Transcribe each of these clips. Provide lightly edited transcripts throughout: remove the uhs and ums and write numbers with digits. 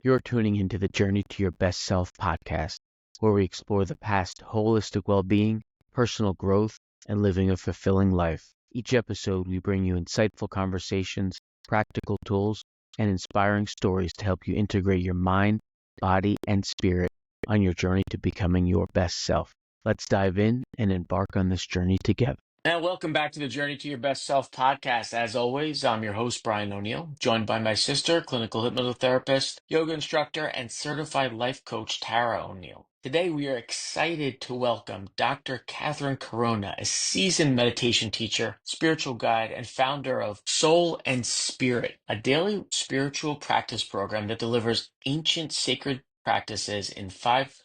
You're tuning into the Journey to Your Best Self podcast, where we explore the past holistic well-being, personal growth, and living a fulfilling life. Each episode, we bring you insightful conversations, practical tools, and inspiring stories to help you integrate your mind, body, and spirit on your journey to becoming your best self. Let's dive in and embark on this journey together. And welcome back to the Journey to Your Best Self podcast. As always, I'm your host, Brian O'Neill, joined by my sister, clinical hypnotherapist, yoga instructor, and certified life coach, Tara O'Neill. Today, we are excited to welcome Dr. Catherine Corona, a seasoned meditation teacher, spiritual guide, and founder of Soul and Spirit, a daily spiritual practice program that delivers ancient sacred practices in 5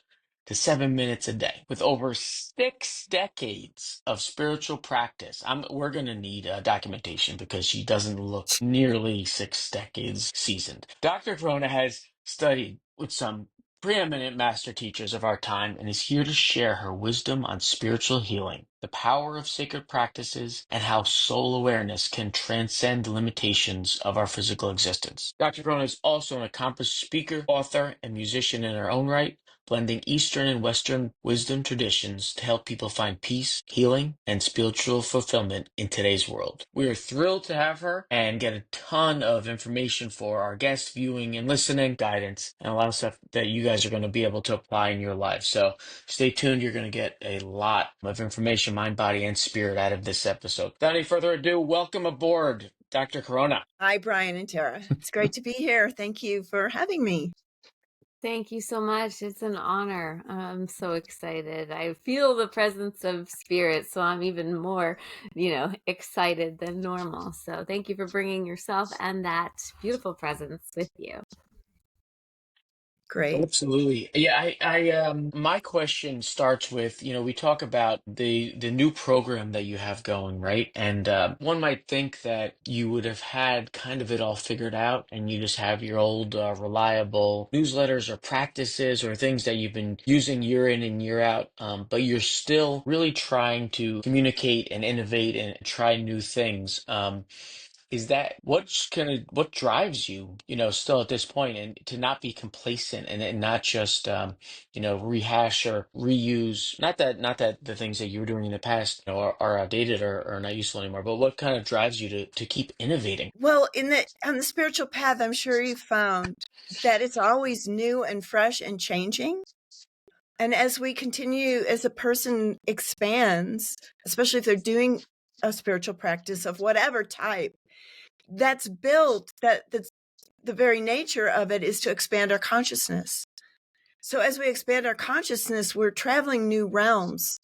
to 7 minutes a day. With over 6 decades of spiritual practice, we're going to need documentation because she doesn't look nearly 6 decades seasoned. Dr. Corona has studied with some preeminent master teachers of our time and is here to share her wisdom on spiritual healing, the power of sacred practices, and how soul awareness can transcend the limitations of our physical existence. Dr. Corona is also an accomplished speaker, author, and musician in her own right, blending Eastern and Western wisdom traditions to help people find peace, healing, and spiritual fulfillment in today's world. We are thrilled to have her and get a ton of information for our guests, viewing and listening, guidance, and a lot of stuff that you guys are going to be able to apply in your life. So stay tuned. You're going to get a lot of information, mind, body, and spirit out of this episode. Without any further ado, welcome aboard, Dr. Corona. Hi, Brian and Tara. It's great to be here. Thank you for having me. Thank you so much. It's an honor. I'm so excited. I feel the presence of spirit, so I'm even more, excited than normal. So thank you for bringing yourself and that beautiful presence with you. Great. Absolutely. Yeah, my question starts with, we talk about the new program that you have going, right? And one might think that you would have had kind of it all figured out and you just have your old reliable newsletters or practices or things that you've been using year in and year out, but you're still really trying to communicate and innovate and try new things. Is that what drives you, still at this point, and to not be complacent and not just, rehash or reuse, not that the things that you were doing in the past, are outdated or not useful anymore, but what kind of drives you to keep innovating? Well, on the spiritual path, I'm sure you found that it's always new and fresh and changing. And as we continue, as a person expands, especially if they're doing a spiritual practice of whatever type, that's the very nature of it is to expand our consciousness. So as we expand our consciousness, we're traveling new realms,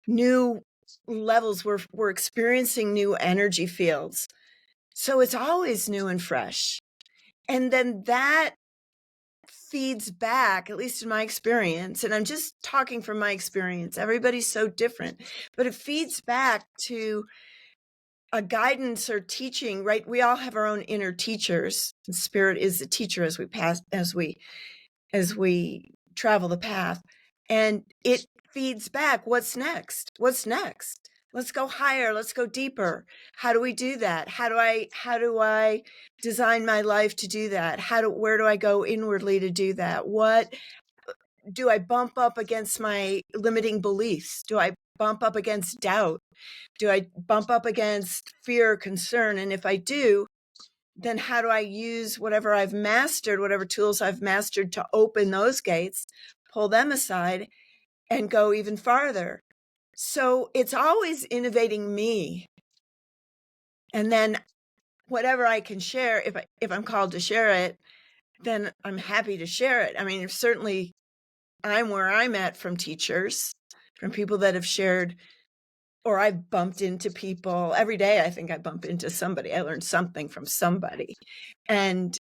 new levels. We're experiencing new energy fields. So it's always new and fresh. And then that feeds back, at least in my experience, and I'm just talking from my experience. Everybody's so different, but it feeds back to a guidance or teaching, right? We all have our own inner teachers. And spirit is the teacher as we travel the path, and it feeds back. What's next? Let's go higher. Let's go deeper. How do we do that? How do I design my life to do that? Where do I go inwardly to do that? What do I bump up against my limiting beliefs? Do I bump up against doubt? Do I bump up against fear or concern? And if I do, then how do I use whatever I've mastered, whatever tools I've mastered to open those gates, pull them aside, and go even farther? So it's always innovating me. And then whatever I can share, if I'm called to share it, then I'm happy to share it. I mean, certainly I'm where I'm at from teachers, from people that have shared, or I've bumped into people every day. I think I bump into somebody. I learned something from somebody. And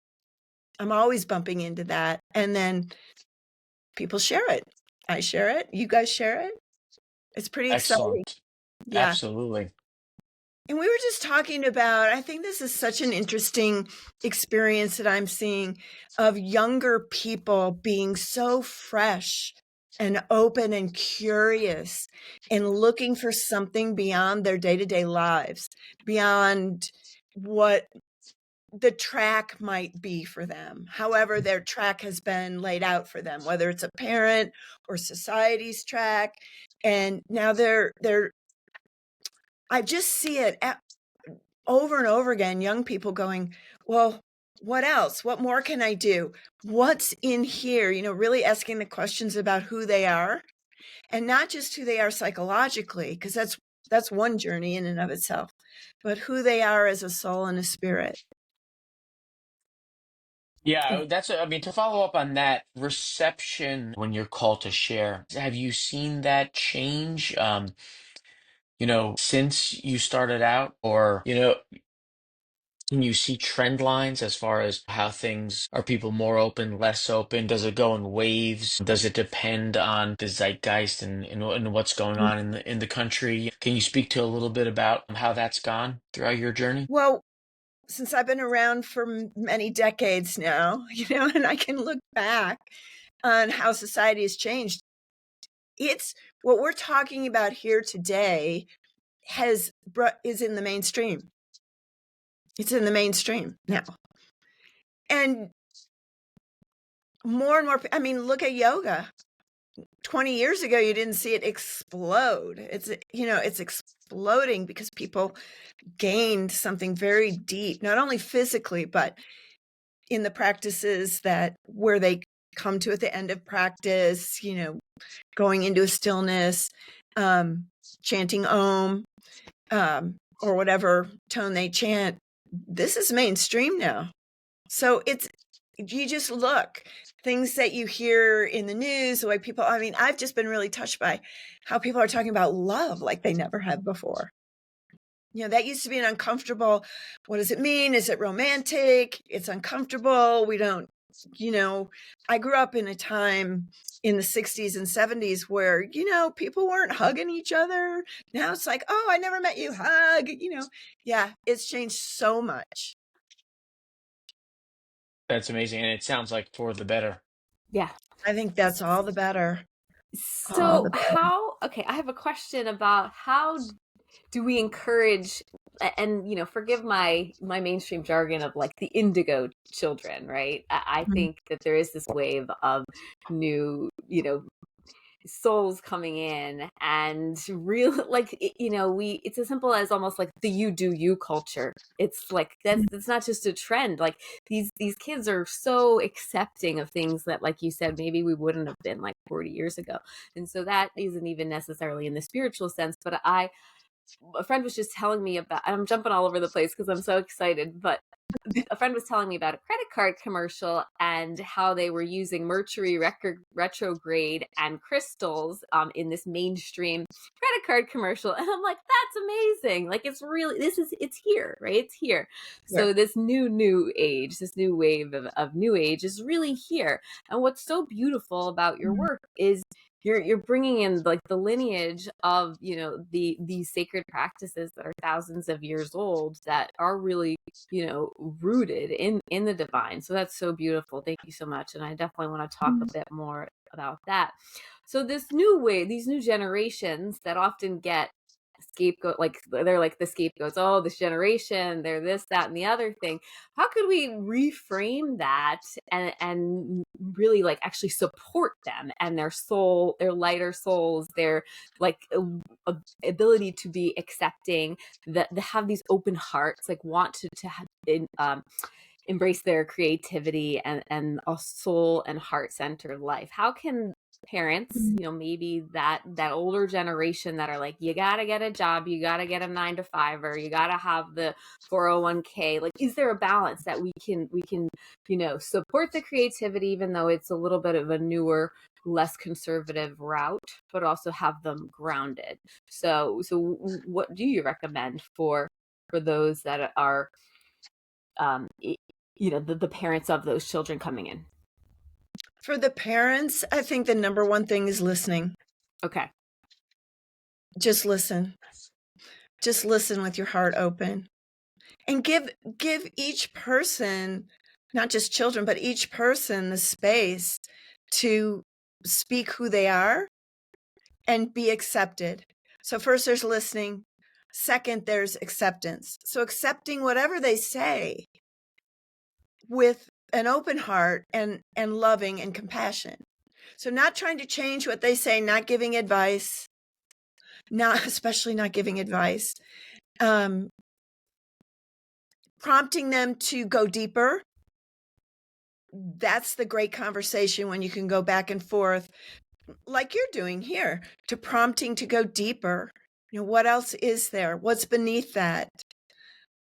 I'm always bumping into that. And then people share it. I share it. You guys share it. It's pretty exciting. Excellent. Yeah. Absolutely. And we were just talking about, I think this is such an interesting experience that I'm seeing of younger people being so fresh and open and curious and looking for something beyond their day-to-day lives, beyond what the track might be for them, however their track has been laid out for them, whether it's a parent or society's track. And now I just see it over and over again, young people going, well, what else? What more can I do? What's in here? Really asking the questions about who they are, and not just who they are psychologically, because that's one journey in and of itself, but who they are as a soul and a spirit. Yeah, I mean, to follow up on that reception when you're called to share, have you seen that change, since you started out? Or, can you see trend lines as far as how things are people more open, less open? Does it go in waves? Does it depend on the zeitgeist and what's going on in the country? Can you speak to a little bit about how that's gone throughout your journey? Well, since I've been around for many decades now, and I can look back on how society has changed, it's what we're talking about here today is in the mainstream. It's in the mainstream now. And more and more, I mean, look at yoga. 20 years ago, you didn't see it explode. It's exploding because people gained something very deep, not only physically, but in the practices where they come to at the end of practice, going into a stillness, chanting Om, or whatever tone they chant. This is mainstream now. So you just look, things that you hear in the news, the way people, I mean, I've just been really touched by how people are talking about love like they never had before. That used to be an uncomfortable, what does it mean? Is it romantic? It's uncomfortable. We don't, I grew up in a time in the 60s and 70s where, people weren't hugging each other. Now it's like, oh, I never met you, hug, Yeah, it's changed so much. That's amazing. And it sounds like for the better. Yeah. I think that's all the better. All So the better. okay, I have a question about how do we encourage, and forgive my mainstream jargon of like the indigo children, right? I think that there is this wave of new, souls coming in, and real, like, it's as simple as almost like the you do you culture. It's like that's not just a trend. Like these kids are so accepting of things that, like you said, maybe we wouldn't have been like 40 years ago. And so that isn't even necessarily in the spiritual sense, but a friend was just telling me about, I'm jumping all over the place because I'm so excited, but a friend was telling me about a credit card commercial and how they were using Mercury retrograde and crystals in this mainstream credit card commercial. And I'm like, that's amazing. Like, it's really, it's here, right? It's here. Yeah. So this new age, this new wave of new age is really here. And what's so beautiful about your work is you're bringing in like the lineage of these sacred practices that are thousands of years old, that are really rooted in the divine. So that's so beautiful. Thank you so much. And I definitely want to talk a bit more about that. So this new way, these new generations that often get scapegoat, like they're like the scapegoats, oh, this generation, they're this, that, and the other thing. How could we reframe that and really like actually support them and their soul, their lighter souls, their like ability to be accepting, that they have these open hearts, like want to have embrace their creativity and a soul and heart centered life? How can parents, maybe that older generation that are like, you gotta get a job, you gotta get a 9 to 5, or you gotta have the 401k, like, is there a balance that we can support the creativity even though it's a little bit of a newer, less conservative route, but also have them grounded? So what do you recommend for those that are the parents of those children coming in? For the parents, I think the number one thing is listening. Okay. Just listen. Just listen with your heart open, and give each person, not just children, but each person the space to speak who they are and be accepted. So first there's listening. Second, there's acceptance. So accepting whatever they say, with an open heart and loving and compassion. So not trying to change what they say, not giving advice, especially not giving advice, prompting them to go deeper. That's the great conversation when you can go back and forth like you're doing here, to prompting to go deeper. What else is there? What's beneath that?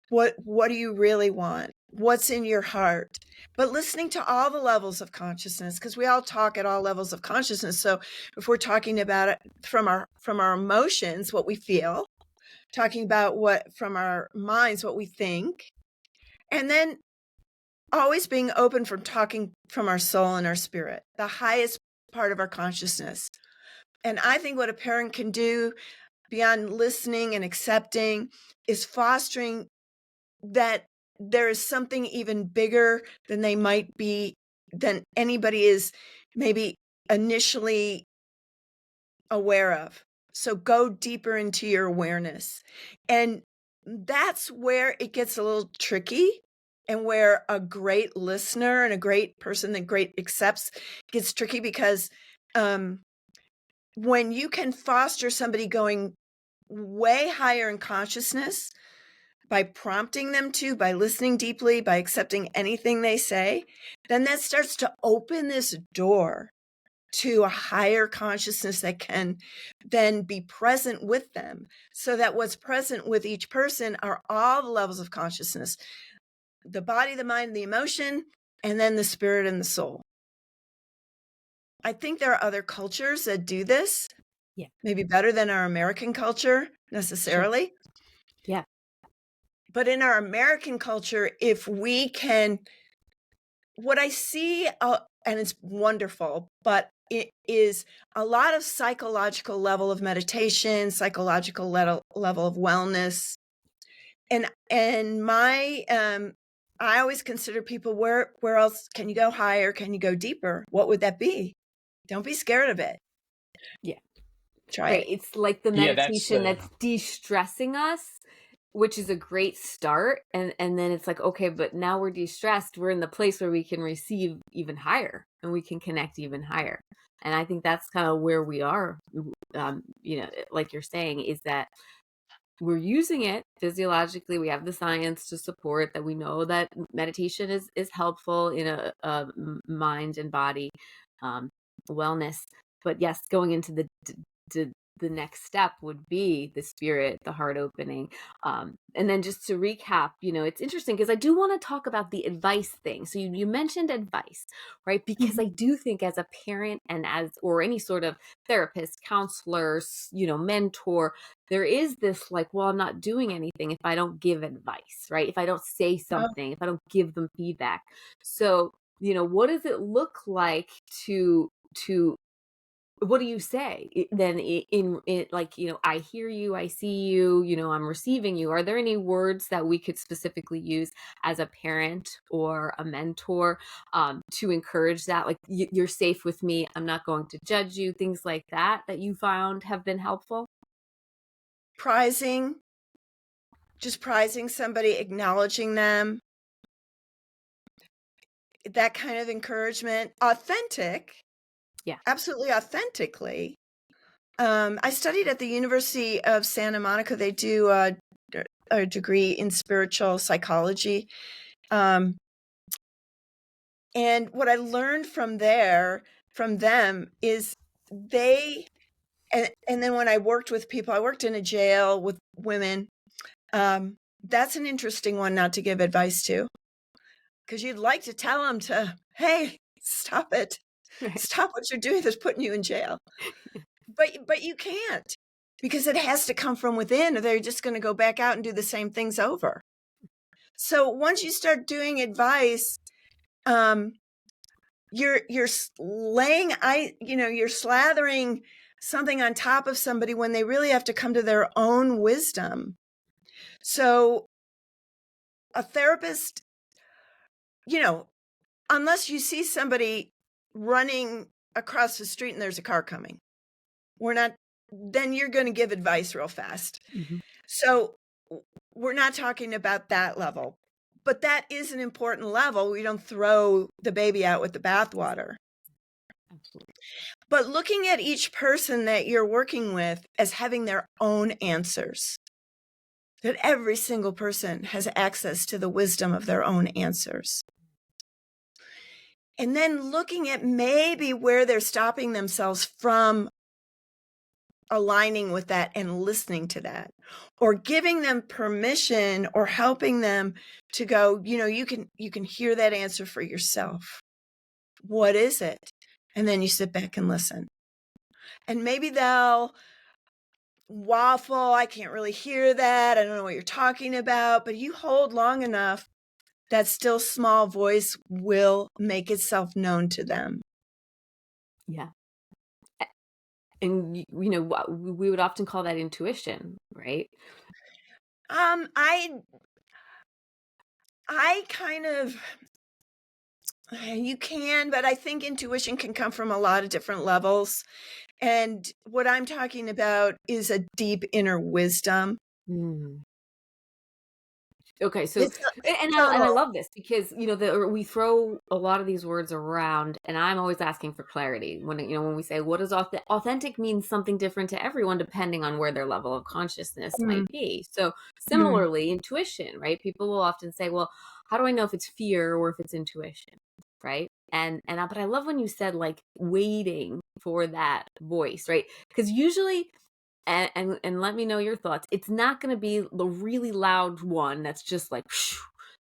What do you really want? What's in your heart? But listening to all the levels of consciousness, because we all talk at all levels of consciousness. So if we're talking about it from our emotions, what we feel, talking about what from our minds, what we think, and then always being open from talking from our soul and our spirit, the highest part of our consciousness. And I think what a parent can do beyond listening and accepting is fostering that there is something even bigger than they might be, than anybody is maybe initially aware of. So go deeper into your awareness. And that's where it gets a little tricky, and where a great listener and a great person that great accepts gets tricky, because when you can foster somebody going way higher in consciousness by prompting them to, by listening deeply, by accepting anything they say, then that starts to open this door to a higher consciousness that can then be present with them, so that what's present with each person are all the levels of consciousness: the body, the mind, the emotion, and then the spirit and the soul. I think there are other cultures that do this, maybe better than our American culture necessarily. Sure. Yeah. But in our American culture, if we can, what I see, and it's wonderful, but it is a lot of psychological level of meditation, psychological level of wellness. And my, I always consider people, where else can you go higher? Can you go deeper? What would that be? Don't be scared of it. Yeah. Try Right. it. It's like the meditation that's de-stressing us, which is a great start. And then it's like, okay, but now we're de-stressed. We're in the place where we can receive even higher, and we can connect even higher. And I think that's kind of where we are, like you're saying, is that we're using it physiologically. We have the science to support that. We know that meditation is helpful in a mind and body wellness. But yes, going into the next step would be the spirit, the heart opening. And then just to recap, it's interesting because I do want to talk about the advice thing. So you mentioned advice, right? Because I do think as a parent and or any sort of therapist, counselor, mentor, there is this like, well, I'm not doing anything if I don't give advice, right? If I don't say something, if I don't give them feedback. So, what does it look like to what do you say then in like, I hear you, I see you, I'm receiving you? Are there any words that we could specifically use as a parent or a mentor to encourage that? Like, you're safe with me, I'm not going to judge you, things like that you found have been helpful? Just prizing somebody, acknowledging them, that kind of encouragement, authentic. Yeah. Absolutely authentically. I studied at the University of Santa Monica. They do a degree in spiritual psychology. And what I learned from them is and then when I worked with people, I worked in a jail with women. That's an interesting one not to give advice to, because you'd like to tell them to, hey, stop it. Right. Stop what you're doing that's putting you in jail. But you can't, because it has to come from within, or they're just going to go back out and do the same things over. So once you start doing advice, you're you're slathering something on top of somebody when they really have to come to their own wisdom. So a therapist, unless you see somebody running across the street and there's a car coming, then you're going to give advice real fast. Mm-hmm. So we're not talking about that level. But that is an important level. We don't throw the baby out with the bathwater. Absolutely. But looking at each person that you're working with as having their own answers, that every single person has access to the wisdom of their own answers. And then looking at maybe where they're stopping themselves from aligning with that and listening to that, or giving them permission or helping them to go, you can hear that answer for yourself. What is it? And then you sit back and listen. And maybe they'll waffle. I can't really hear that. I don't know what you're talking about. But you hold long enough, that still small voice will make itself known to them. Yeah. And we would often call that intuition, right? I kind of, you can, but I think intuition can come from a lot of different levels. And what I'm talking about is a deep inner wisdom. Mm. Okay, so It's and I love this because we throw a lot of these words around, and I'm always asking for clarity when we say what does authentic means something different to everyone depending on where their level of consciousness might be. So similarly, intuition, right? People will often say, well, how do I know if it's fear or if it's intuition, right? But I love when you said like waiting for that voice, right? Because usually and let me know your thoughts. It's not going to be the really loud one that's just like,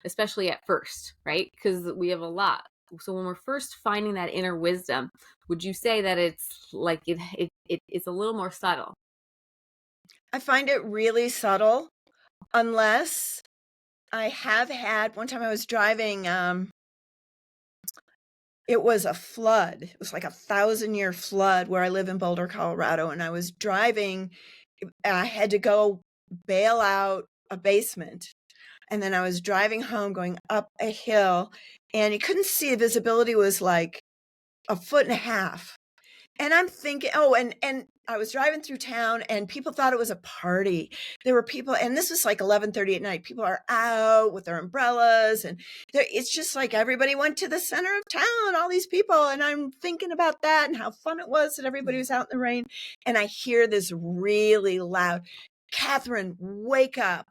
especially at first, right? Because we have a lot. So when we're first finding that inner wisdom, would you say that it's like it's a little more subtle? I find it really subtle, unless I have had one time I was driving. It was a flood. It was like 1,000-year flood where I live in Boulder, Colorado, and I was driving. I had to go bail out a basement, and then I was driving home going up a hill, and you couldn't see. Visibility was like 1.5 feet. And I'm thinking, and I was driving through town and people thought it was a party. There were people, and this was like 11:30 at night. People are out with their umbrellas, and it's just like everybody went to the center of town, all these people. And I'm thinking about that and how fun it was that everybody was out in the rain. And I hear this really loud, "Catherine, wake up."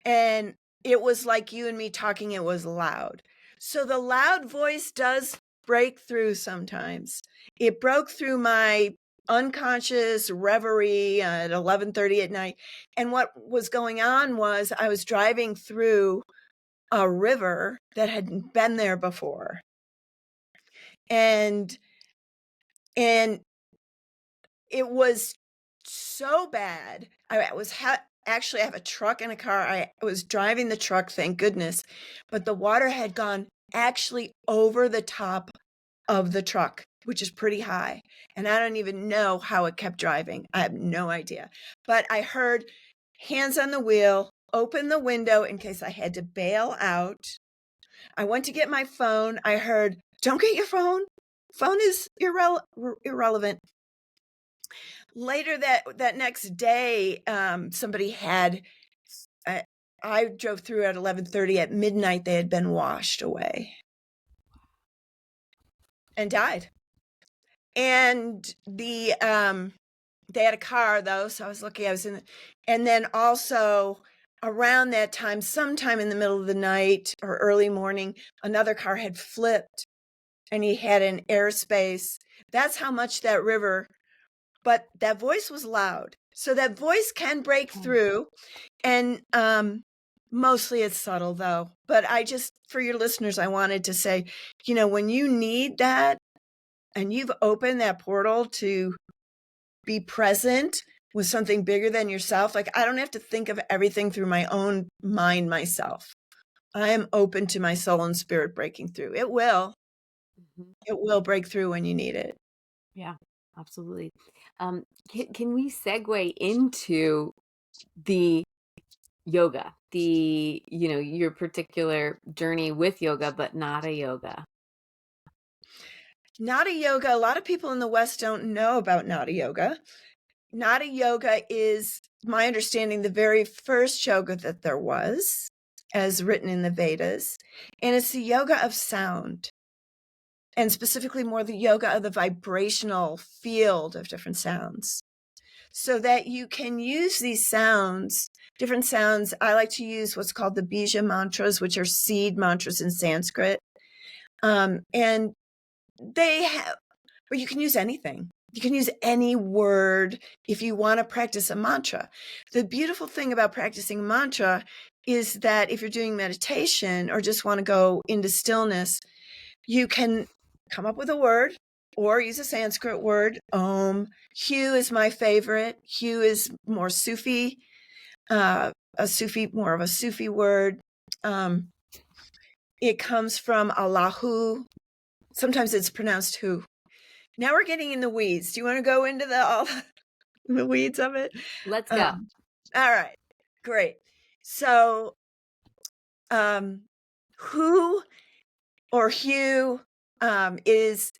And it was like you and me talking, it was loud. So the loud voice does break through sometimes. It broke through my unconscious reverie at 11:30 at night. And what was going on was I was driving through a river that hadn't been there before. And and it was so bad. Actually, I have a truck and a car. I was driving the truck, thank goodness, but the water had gone actually over the top of the truck, which is pretty high. And I don't even know how it kept driving. I have no idea. But I heard hands on the wheel, open the window in case I had to bail out. I went to get my phone. I heard, "Don't get your phone. Phone is irrelevant." Later that next day, somebody had, I drove through at 11:30. At midnight, they had been washed away and died. And they had a car though, so I was lucky. And then also around that time, sometime in the middle of the night or early morning, another car had flipped, and he had an airspace. That's how much that river. But that voice was loud. So that voice can break through. And mostly it's subtle though. But for your listeners, I wanted to say, when you need that and you've opened that portal to be present with something bigger than yourself, like I don't have to think of everything through my own mind myself. I am open to my soul and spirit breaking through. It will. It will break through when you need it. Yeah, absolutely. Can we segue into the yoga, your particular journey with yoga, but Nada yoga? Nada yoga, a lot of people in the West don't know about Nada yoga. Nada yoga is, my understanding, the very first yoga that there was. as written in the Vedas, and it's the yoga of sound, and specifically more the yoga of the vibrational field of different sounds, so that you can use these sounds, different sounds. I like to use what's called the bija mantras, which are seed mantras in Sanskrit. And they have, or you can use anything. You can use any word if you want to practice a mantra. The beautiful thing about practicing a mantra is that if you're doing meditation or just want to go into stillness, you can come up with a word or use a Sanskrit word. Om. Hu is my favorite. Hu is more Sufi, more of a Sufi word. It comes from Allahu. Sometimes it's pronounced who. Now we're getting in the weeds. Do you want to go into all the weeds of it? Let's go. All right, great. So, who or hue is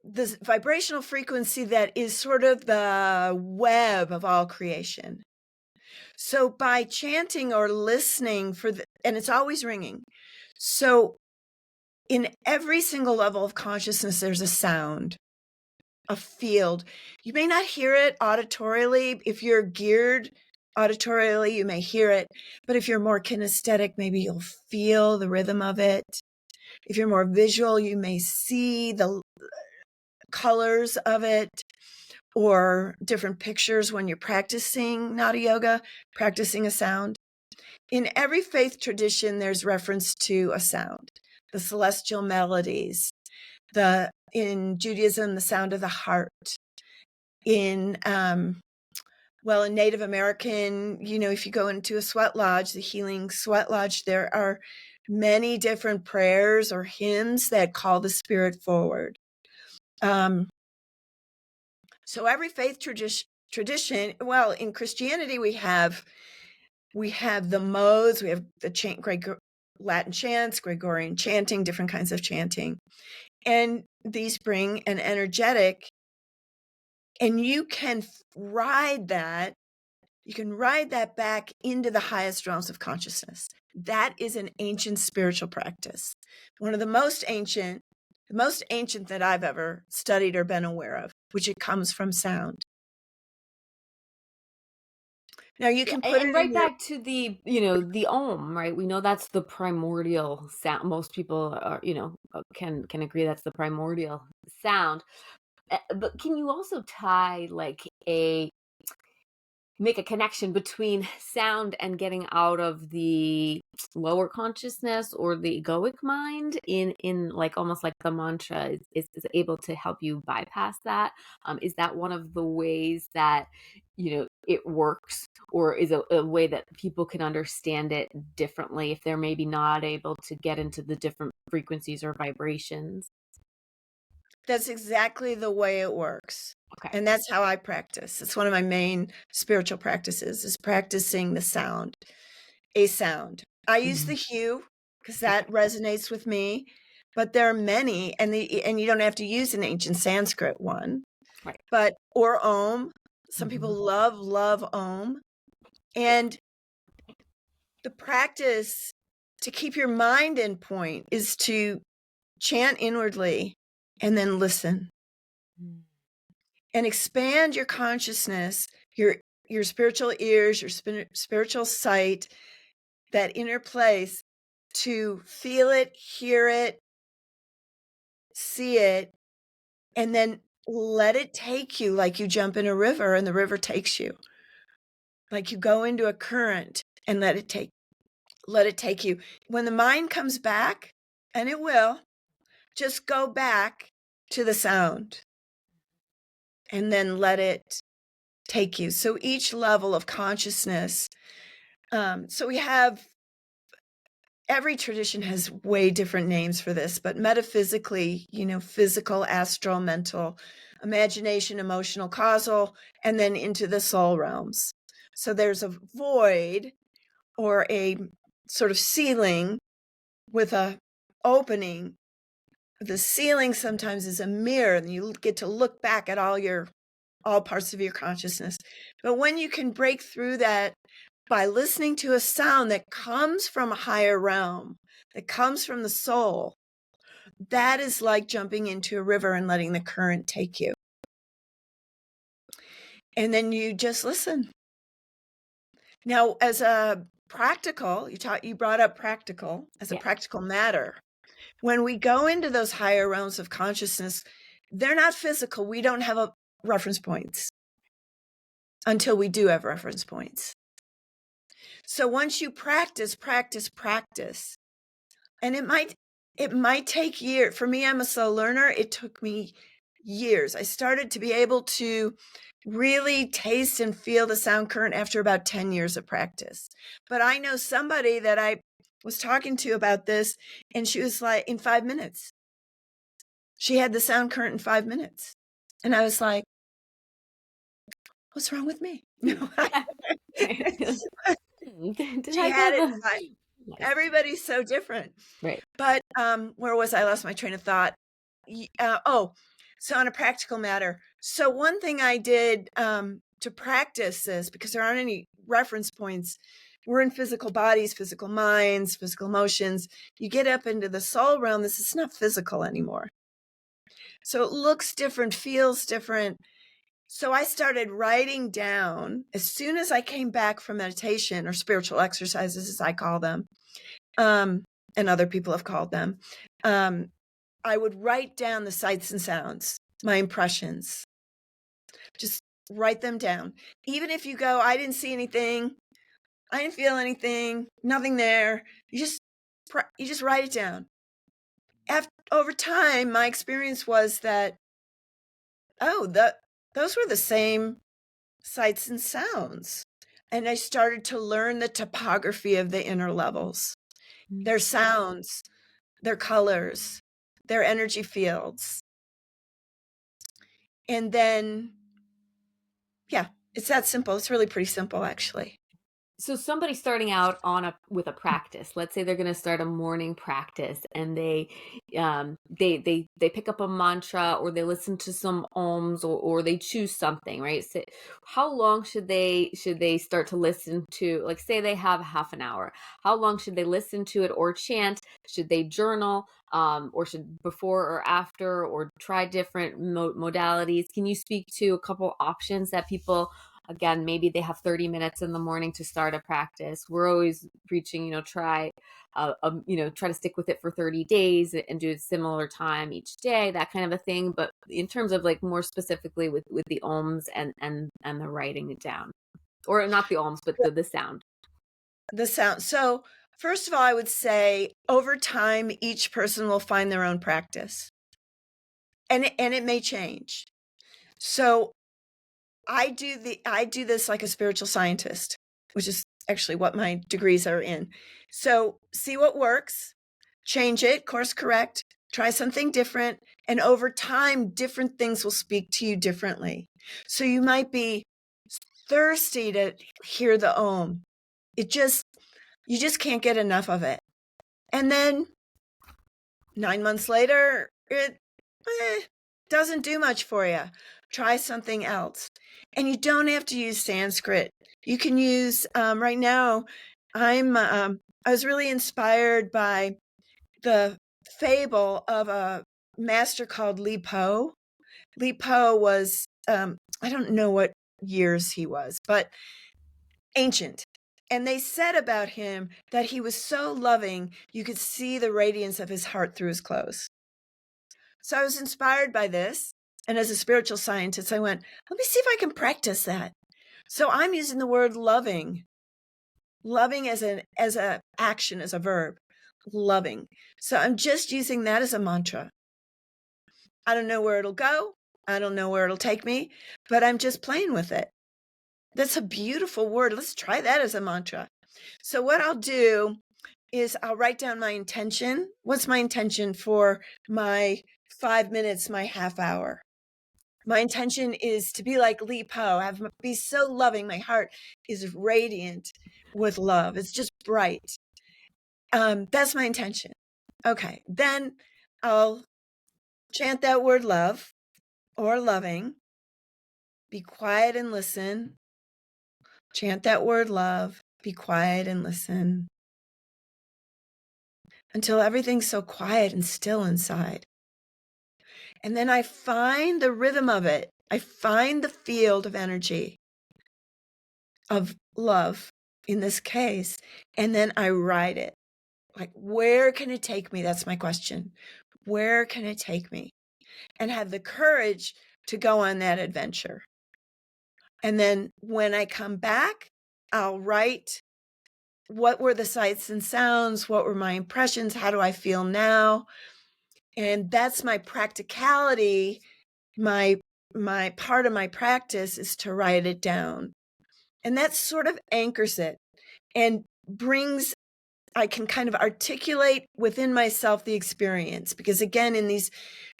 this vibrational frequency that is sort of the web of all creation. So by chanting or listening and it's always ringing. So in every single level of consciousness, there's a sound, a field. You may not hear it auditorily. If you're geared auditorily, you may hear it. But if you're more kinesthetic, maybe you'll feel the rhythm of it. If you're more visual, you may see the colors of it or different pictures when you're practicing Nadi yoga, practicing a sound. In every faith tradition, there's reference to a sound, the celestial melodies, in Judaism, the sound of the heart. In Native American, if you go into a sweat lodge, the healing sweat lodge, there are many different prayers or hymns that call the spirit forward. So every faith tradition, well, in Christianity, we have the modes, we have the Latin chants, Gregorian chanting, different kinds of chanting. And these bring an energetic, and you can ride that back into the highest realms of consciousness. That is an ancient spiritual practice. One of the most ancient that I've ever studied or been aware of, which it comes from sound. Now you can put it right in back to the Om, right? We know that's the primordial sound. Most people are, can agree that's the primordial sound. But can you also tie make a connection between sound and getting out of the lower consciousness or the egoic mind in like almost like the mantra is able to help you bypass that? Is that one of the ways that it works, or is a way that people can understand it differently if they're maybe not able to get into the different frequencies or vibrations? That's exactly the way it works. Okay. And that's how I practice. It's one of my main spiritual practices, is practicing the sound, a sound. I use the hue because that resonates with me, but there are many, and you don't have to use an ancient Sanskrit one, right? Or Om. Some people love Om. And the practice to keep your mind in point is to chant inwardly and then listen. And expand your consciousness, your spiritual ears, your spiritual sight, that inner place, to feel it, hear it, see it, and then let it take you, like you jump in a river and the river takes you. Like you go into a current and let it take you. When the mind comes back, and it will, just go back to the sound and then let it take you. So each level of consciousness. So we have, every tradition has way different names for this, but metaphysically, physical, astral, mental, imagination, emotional, causal, and then into the soul realms. So there's a void or a sort of ceiling with a opening. The ceiling sometimes is a mirror, and you get to look back at all parts of your consciousness. But when you can break through that by listening to a sound that comes from a higher realm, that comes from the soul, that is like jumping into a river and letting the current take you. And then you just listen. Now, as a practical, you brought up practical, as a practical matter. When we go into those higher realms of consciousness, they're not physical. We don't have reference points until we do have reference points. So once you practice, and it might take years. For me, I'm a slow learner. It took me years. I started to be able to really taste and feel the sound current after about 10 years of practice. But I know somebody that I was talking to about this, and she was like, in 5 minutes. She had the sound current in 5 minutes. And I was like, what's wrong with me? She had it in 5. Everybody's so different. Right. But where was I? I lost my train of thought. So on a practical matter. So one thing I did to practice this, because there aren't any reference points, we're in physical bodies, physical minds, physical emotions. You get up into the soul realm, this is not physical anymore. So it looks different, feels different. So I started writing down as soon as I came back from meditation or spiritual exercises, as I call them, and other people have called them. I would write down the sights and sounds, my impressions. Just write them down. Even if you go, I didn't see anything, I didn't feel anything, nothing there. You just write it down. Over time, my experience was that, those were the same sights and sounds. And I started to learn the topography of the inner levels, their sounds, their colors, their energy fields. And then, it's that simple. It's really pretty simple, actually. So somebody starting out with a practice, let's say they're going to start a morning practice, and they pick up a mantra, or they listen to some ohms, or they choose something, right? So how long should they start to listen to, like, say they have half an hour, how long should they listen to it or chant? Should they journal, or should before or after, or try different modalities? Can you speak to a couple options that people, again, maybe they have 30 minutes in the morning to start a practice? We're always preaching, try to stick with it for 30 days and do a similar time each day, that kind of a thing. But in terms of, like, more specifically with the ohms and the writing it down, or not the ohms, but the sound. The sound. So first of all, I would say over time, each person will find their own practice, and it may change. So I do this like a spiritual scientist, which is actually what my degrees are in. So see what works, change it, course correct, try something different. And over time, different things will speak to you differently. So you might be thirsty to hear the Om. You just can't get enough of it. And then 9 months later, it doesn't do much for you. Try something else. And you don't have to use Sanskrit. You can use, right now, I was really inspired by the fable of a master called Li Po. Li Po was, I don't know what years he was, but ancient. And they said about him that he was so loving, you could see the radiance of his heart through his clothes. So I was inspired by this. And as a spiritual scientist, I went, let me see if I can practice that. So I'm using the word loving as a action, as a verb, loving. So I'm just using that as a mantra. I don't know where it'll go. I don't know where it'll take me, but I'm just playing with it. That's a beautiful word. Let's try that as a mantra. So what I'll do is I'll write down my intention. What's my intention for my 5 minutes, my half hour? My intention is to be like Li Po, be so loving. My heart is radiant with love. It's just bright. That's my intention. Okay. Then I'll chant that word love or loving. Be quiet and listen. Chant that word love. be quiet and listen until everything's so quiet and still inside. And then I find the rhythm of it. I find the field of energy, of love in this case, and then I ride it. Like, where can it take me? That's my question. Where can it take me? And have the courage to go on that adventure. And then when I come back, I'll write what were the sights and sounds? What were my impressions? How do I feel now? And that's my practicality. My part of my practice is to write it down. And that sort of anchors it and I can kind of articulate within myself the experience. Because again, in these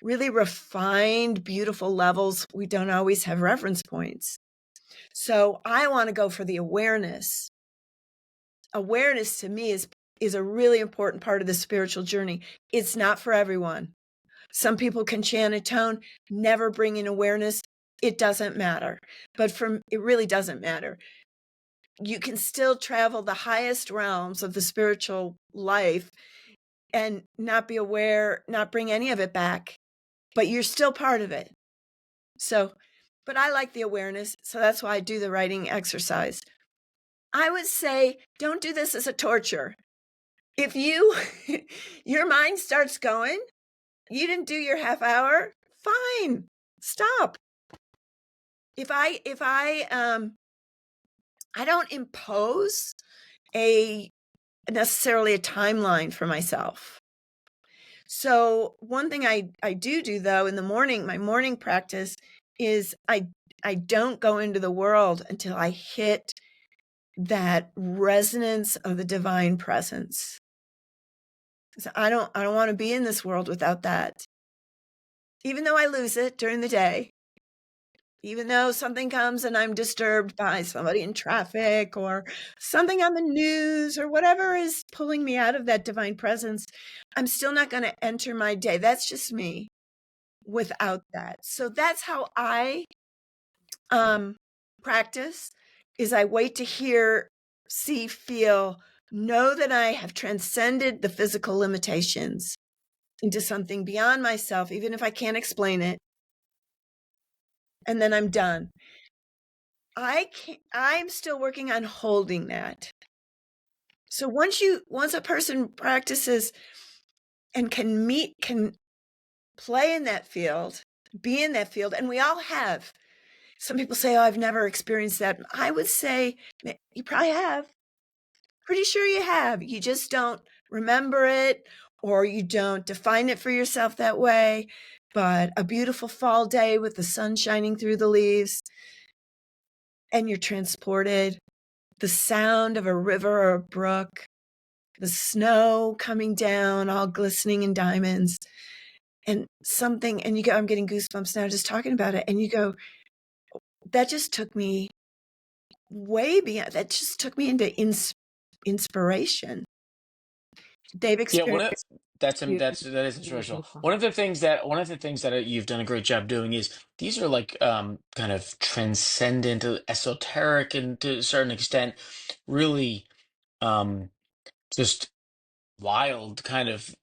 really refined, beautiful levels, we don't always have reference points. So I want to go for the awareness. Awareness to me is a really important part of the spiritual journey. It's not for everyone. Some people can chant a tone, never bring in awareness. It doesn't matter. But it really doesn't matter. You can still travel the highest realms of the spiritual life and not be aware, not bring any of it back, but you're still part of it. So, but I like the awareness. So that's why I do the writing exercise. I would say, don't do this as a torture. If your mind starts going, you didn't do your half hour, fine, stop. I don't impose necessarily a timeline for myself. So one thing I do though in the morning, my morning practice is I don't go into the world until I hit that resonance of the divine presence. So I don't want to be in this world without that. Even though I lose it during the day, even though something comes and I'm disturbed by somebody in traffic or something on the news or whatever is pulling me out of that divine presence, I'm still not going to enter my day. That's just me without that. So that's how I practice, is I wait to hear, see, feel, know that I have transcended the physical limitations into something beyond myself, even if I can't explain it. And then I'm done. I'm still working on holding that. So once a person practices and can play in that field, be in that field, and we all have. Some people say, oh, I've never experienced that. I would say you probably have. Pretty sure you have. You just don't remember it, or you don't define it for yourself that way. But a beautiful fall day with the sun shining through the leaves, and you're transported. The sound of a river or a brook, the snow coming down, all glistening in diamonds, and you go, I'm getting goosebumps now just talking about it. And you go, that just took me way beyond, that just took me into inspiration. They've Yeah, experienced. that is inspirational. Beautiful. One of the things that you've done a great job doing is these are like kind of transcendent, esoteric, and to a certain extent, really just wild kind of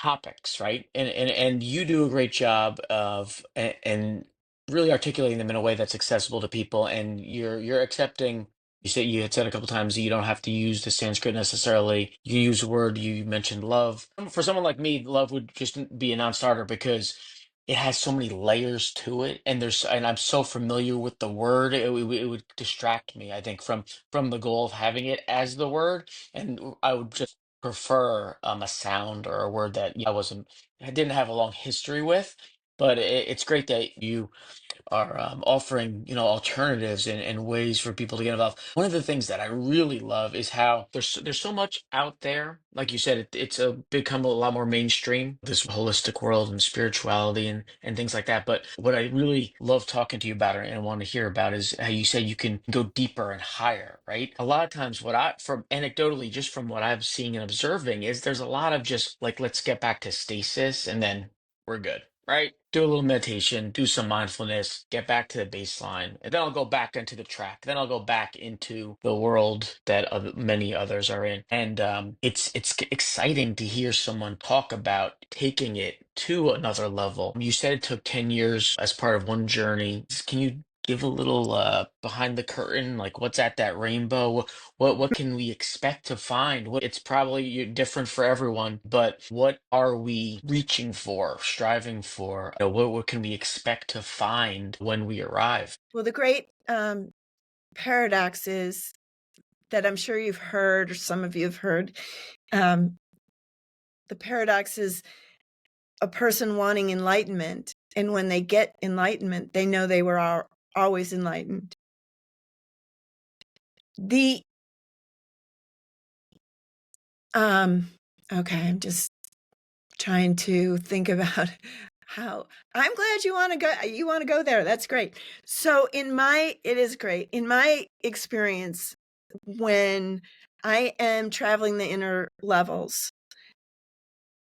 topics, right? And you do a great job of and really articulating them in a way that's accessible to people. And you're accepting. You had said a couple times that you don't have to use the Sanskrit necessarily. You use a word. You mentioned love. For someone like me, love would just be a non-starter because it has so many layers to it, and I'm so familiar with the word. It would distract me, I think, from the goal of having it as the word, and I would just prefer a sound or a word that I didn't have a long history with. But it's great that you are offering, alternatives and ways for people to get involved. One of the things that I really love is how there's so much out there. Like you said, it's become a lot more mainstream, this holistic world and spirituality and things like that. But what I really love talking to you about and want to hear about is how you say you can go deeper and higher, right? A lot of times, from anecdotally, just from what I'm seeing and observing, is there's a lot of just like, let's get back to stasis and then we're good. right? Do a little meditation, do some mindfulness, get back to the baseline, and then I'll go back into the track. Then I'll go back into the world that many others are in. And it's exciting to hear someone talk about taking it to another level. You said it took 10 years as part of one journey. Can you give a little behind the curtain, like what's at that rainbow? What can we expect to find? It's probably different for everyone, but what are we reaching for, striving for? What can we expect to find when we arrive? Well, the great paradox is that I'm sure you've heard, or some of you have heard. The paradox is a person wanting enlightenment, and when they get enlightenment, they know they were always enlightened. The okay, I'm just trying to think about how. I'm glad you want to go there. That's great. So it is great. In my experience, when I am traveling the inner levels,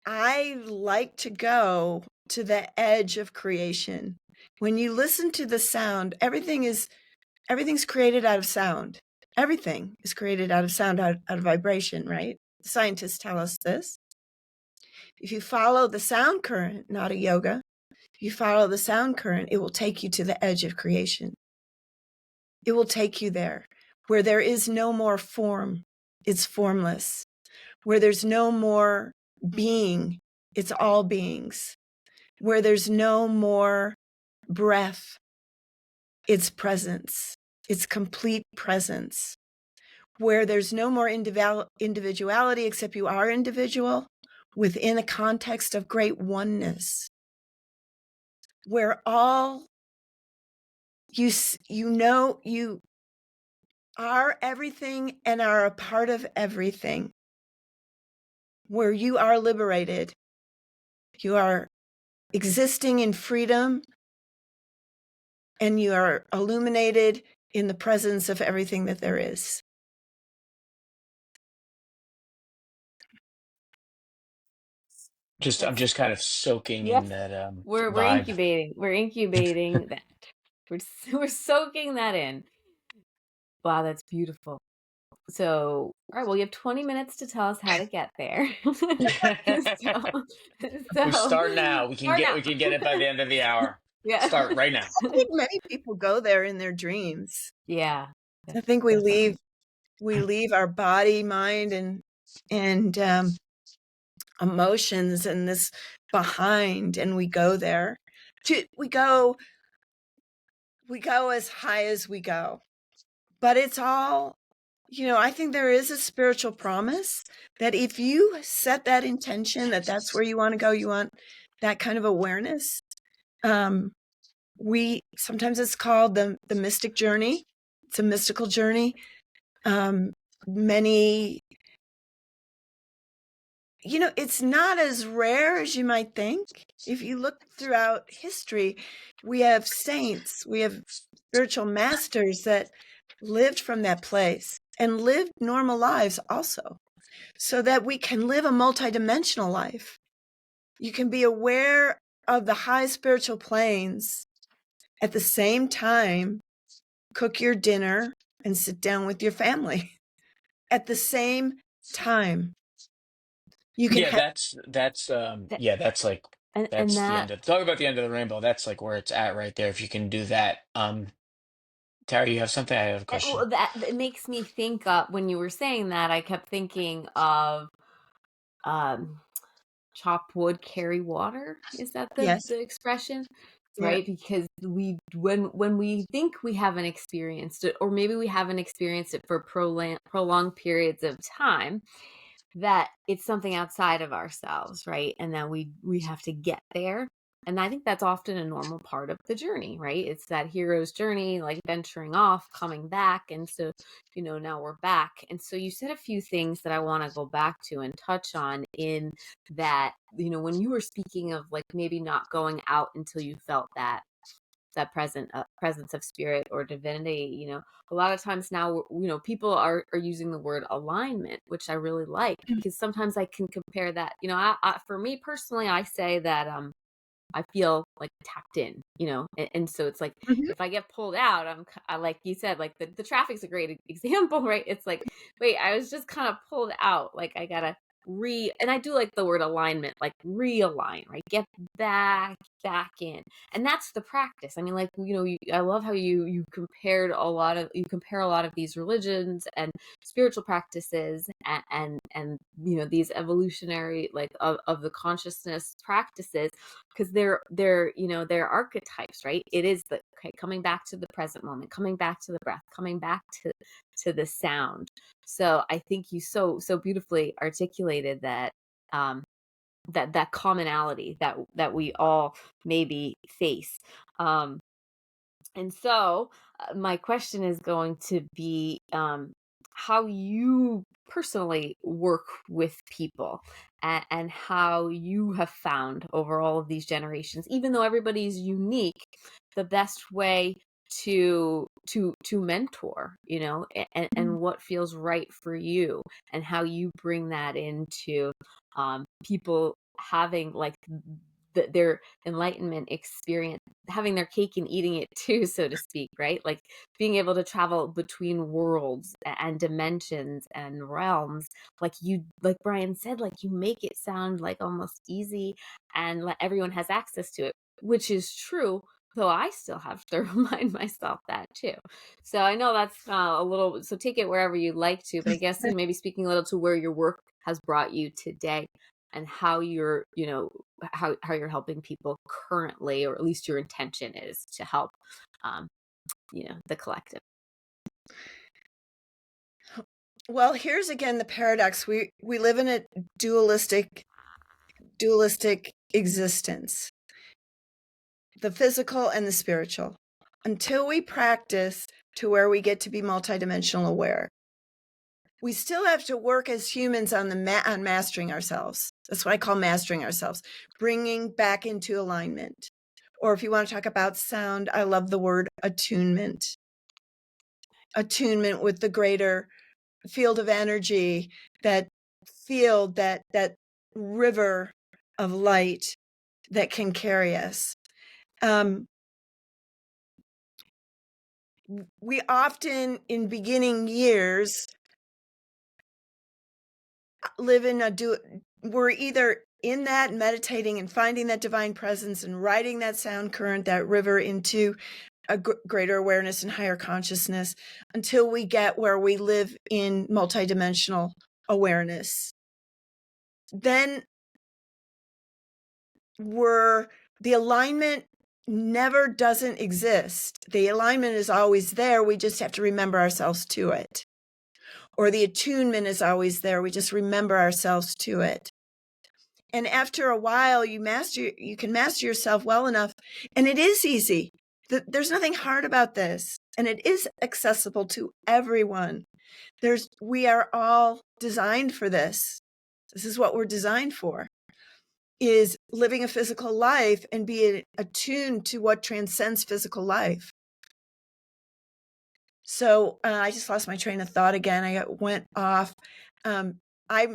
I like to go to the edge of creation. When you listen to the sound, everything's created out of sound. Everything is created out of sound, out of vibration, right? Scientists tell us this. If you follow the sound current, not a yoga, if you follow the sound current, it will take you to the edge of creation. It will take you there, where there is no more form, it's formless. Where there's no more being, it's all beings. Where there's no more breath, it's presence, it's complete presence. Where there's no more individuality, except you are individual within a context of great oneness. Where all you are everything and are a part of everything. Where you are liberated, you are existing in freedom, and you are illuminated in the presence of everything that there is. I'm just kind of soaking Yes, in that we're vibe. incubating. We're incubating that. We're soaking that in. Wow, that's beautiful. So, all right, well, you have 20 minutes to tell us how to get there. so, We so start now. start now. We can get it by the end of the hour. Yeah. Start right now. I think many people go there in their dreams. Yeah. I think we leave our body, mind, and emotions and this behind, and we go there. We go as high as we go. But it's all, I think there is a spiritual promise that if you set that intention, that's where you want to go, you want that kind of awareness. Sometimes it's called the mystic journey. It's a mystical journey. It's not as rare as you might think. If you look throughout history, we have saints, we have spiritual masters that lived from that place and lived normal lives also, so that we can live a multidimensional life. You can be aware of the high spiritual planes, at the same time cook your dinner and sit down with your family at the same time. You can have That's like And that's the that end of talk about the end of the rainbow. That's like where it's at right there. If you can do that. Tara, you have something? I have a question. well, that it makes me think when you were saying that, I kept thinking of um chop wood, carry water. Is that yes the expression? yeah Right? Because when we think we haven't experienced it, or maybe we haven't experienced it for prolonged periods of time, that it's something outside of ourselves, right? And that we have to get there. And I think that's often a normal part of the journey, right? It's that hero's journey, like venturing off, coming back. And so, now we're back. And so you said a few things that I want to go back to and touch on in that, when you were speaking of like maybe not going out until you felt that presence of spirit or divinity. A lot of times now, people are using the word alignment, which I really like, because sometimes I can compare that. For me personally, I say that I feel like tapped in, and so it's like Mhm. if I get pulled out, like you said, like the traffic's a great example, right? It's like, wait, I was just kind of pulled out, like I gotta and I do like the word alignment, like realign, right? Get back in. And that's the practice. I mean, like, I love how you compare a lot of these religions and spiritual practices and these evolutionary, like, of the consciousness practices, because they're archetypes, right? It is the, okay, coming back to the present moment, coming back to the breath, coming back to the sound. So I think you so beautifully articulated that, that commonality that we all maybe face. And so my question is going to be, how you personally work with people, and how you have found over all of these generations, even though everybody's unique, the best way to mentor, and what feels right for you, and how you bring that into, people having, like, their enlightenment experience, having their cake and eating it too, so to speak, right? Like being able to travel between worlds and dimensions and realms, like Brian said, like you make it sound like almost easy, and everyone has access to it, which is true, though I still have to remind myself that too. So I know that's a little, so take it wherever you'd like to, but I guess maybe speaking a little to where your work has brought you today, and how you're, how you're helping people currently, or at least your intention is to help, um, the collective. Well, here's again the paradox. We live in a dualistic existence, the physical and the spiritual. Until we practice to where we get to be multidimensional aware, we still have to work as humans on on mastering ourselves. That's what I call mastering ourselves, bringing back into alignment. Or if you want to talk about sound, I love the word attunement. Attunement with the greater field of energy, that field, that river of light that can carry us. We often, in beginning years, live in we're either in that meditating and finding that divine presence and riding that sound current, that river, into a greater awareness and higher consciousness, until we get where we live in multidimensional awareness. Then the alignment never doesn't exist. The alignment is always there. We just have to remember ourselves to it. Or the attunement is always there. We just remember ourselves to it. And after a while, you can master yourself well enough. And it is easy. There's nothing hard about this. And it is accessible to everyone. We are all designed for this. This is what we're designed for, is living a physical life and be attuned to what transcends physical life. So I just lost my train of thought again. I went off. I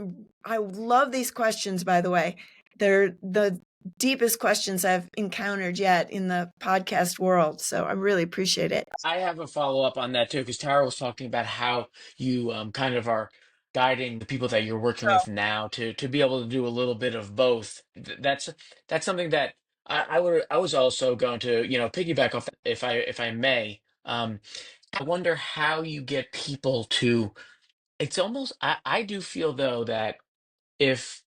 love these questions, by the way. They're the deepest questions I've encountered yet in the podcast world. So I really appreciate it. I have a follow up on that too, because Tara was talking about how you kind of are guiding the people that you're working with now to be able to do a little bit of both. That's something that I was also going to piggyback off, if I may. I wonder how you get people to. It's almost, I do feel though that if,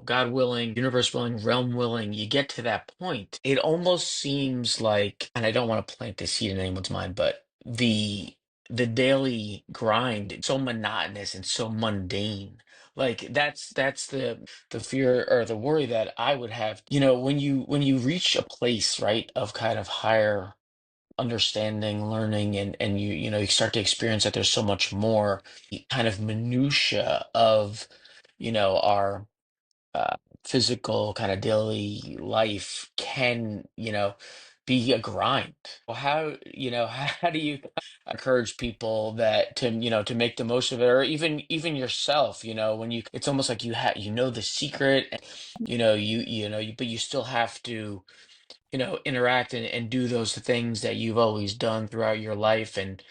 God willing, universe willing, realm willing, you get to that point, it almost seems like, and I don't want to plant this seed in anyone's mind, but the daily grind is so monotonous and so mundane. Like that's the fear or the worry that I would have. When you reach a place, right, of kind of higher understanding, learning, and you start to experience that there's so much more, the kind of minutia of our uh, physical kind of daily life can be a grind. Well, how how do you encourage people that to make the most of it, or even yourself, when it's almost like you the secret, and but you still have to interact and do those things that you've always done throughout your life, and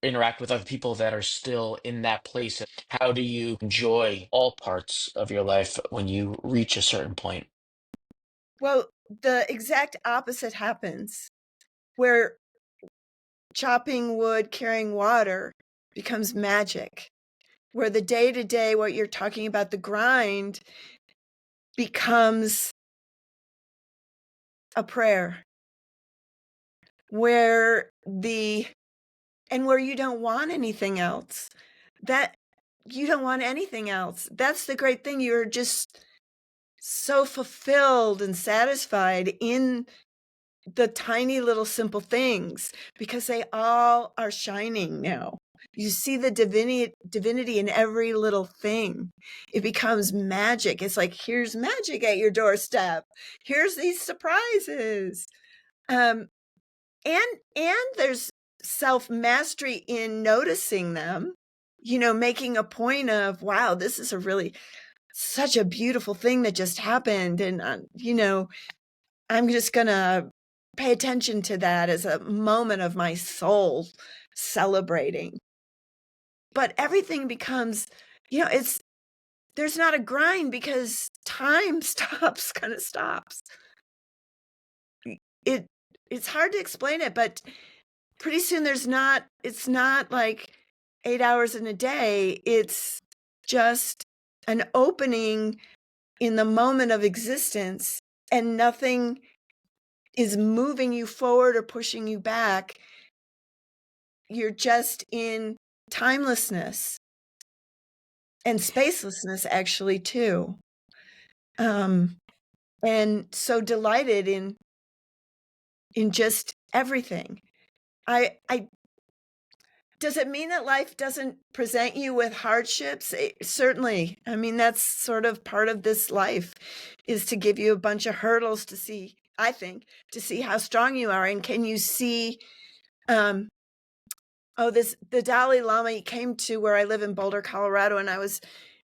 interact with other people that are still in that place? How do you enjoy all parts of your life when you reach a certain point? Well, the exact opposite happens, where chopping wood, carrying water becomes magic, where the day-to-day, what you're talking about, the grind, becomes a prayer, where where you don't want anything else. That you don't want anything else. That's the great thing. You're just so fulfilled and satisfied in the tiny little simple things, because they all are shining now. You see the divinity in every little thing. It becomes magic. It's like, here's magic at your doorstep. Here's these surprises. Um, and there's self-mastery in noticing them, making a point of, wow, this is such a beautiful thing that just happened. And, I'm just going to pay attention to that as a moment of my soul celebrating. But everything becomes, there's not a grind, because time kind of stops. It's hard to explain it, but pretty soon it's not like 8 hours in a day. It's just an opening in the moment of existence, and nothing is moving you forward or pushing you back. You're just in timelessness and spacelessness, actually, too. And so delighted in just everything. I Does it mean that life doesn't present you with hardships? Certainly. I mean, that's sort of part of this life, is to give you a bunch of hurdles to see, I think, to see how strong you are. And can you see, the Dalai Lama, he came to where I live in Boulder, Colorado, and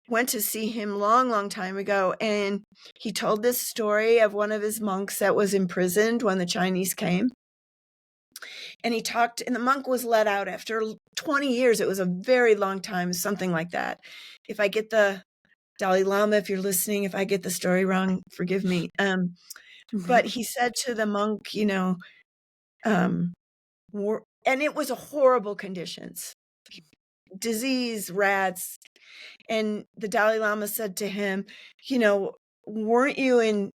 went to see him long time ago. And he told this story of one of his monks that was imprisoned when the Chinese came. And he talked, and the monk was let out after 20 years. It was a very long time, something like that. If I get the Dalai Lama, if you're listening, if I get the story wrong, forgive me. But he said to the monk, and it was a horrible conditions, disease, rats. And the Dalai Lama said to him, weren't you in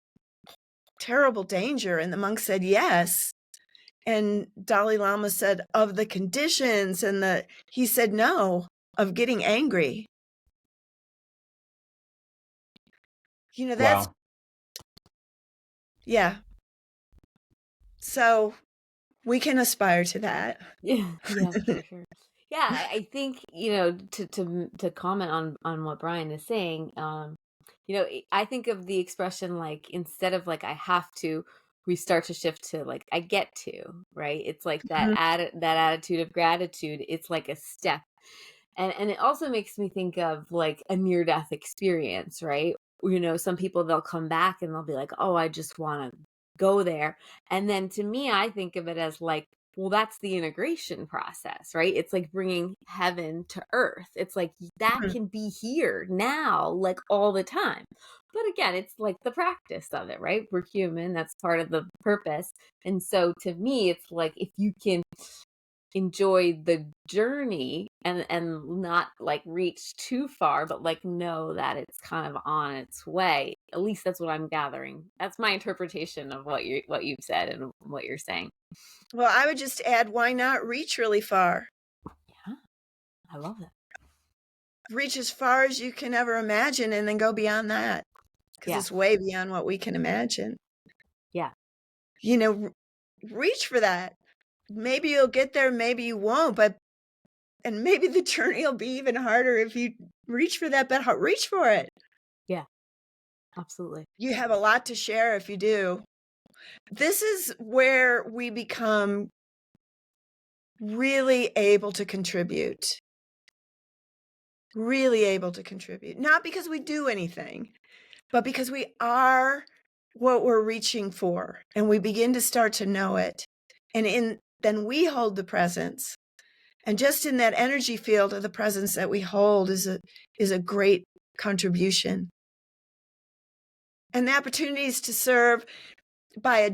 terrible danger? And the monk said, yes. And Dalai Lama said, of the conditions, and he said, no, of getting angry. That's, Wow. yeah. So we can aspire to that. Yeah, for sure. Yeah, I think, to comment on what Brian is saying, I think of the expression, like, instead of like I have to, we start to shift to like I get to, right? It's like that Mhm. that attitude of gratitude. It's like a step. And it also makes me think of like a near death experience, right? Some people, they'll come back and they'll be like, "Oh, I just want to go there." And then to me, I think of it as like, well, that's the integration process, right? It's like bringing heaven to earth. It's like that Mhm. can be here now, like all the time. But again, it's like the practice of it, right? We're human. That's part of the purpose. And so to me, it's like if you can enjoy the journey and not like reach too far, but like know that it's kind of on its way. At least that's what I'm gathering. That's my interpretation of what you've said and what you're saying. Well, I would just add, why not reach really far? Yeah, I love that. Reach as far as you can ever imagine, and then go beyond that, because Yeah, it's way beyond what we can imagine. yeah, Reach for that. Maybe you'll get there, maybe you won't, and maybe the journey will be even harder if you reach for that, but reach for it. yeah, absolutely. You have a lot to share if you do. This is where we become really able to contribute. Really able to contribute. Not because we do anything, but because we are what we're reaching for, and we begin to start to know it. And then we hold the presence. And just in that energy field of the presence that we hold is a great contribution. And the opportunities to serve by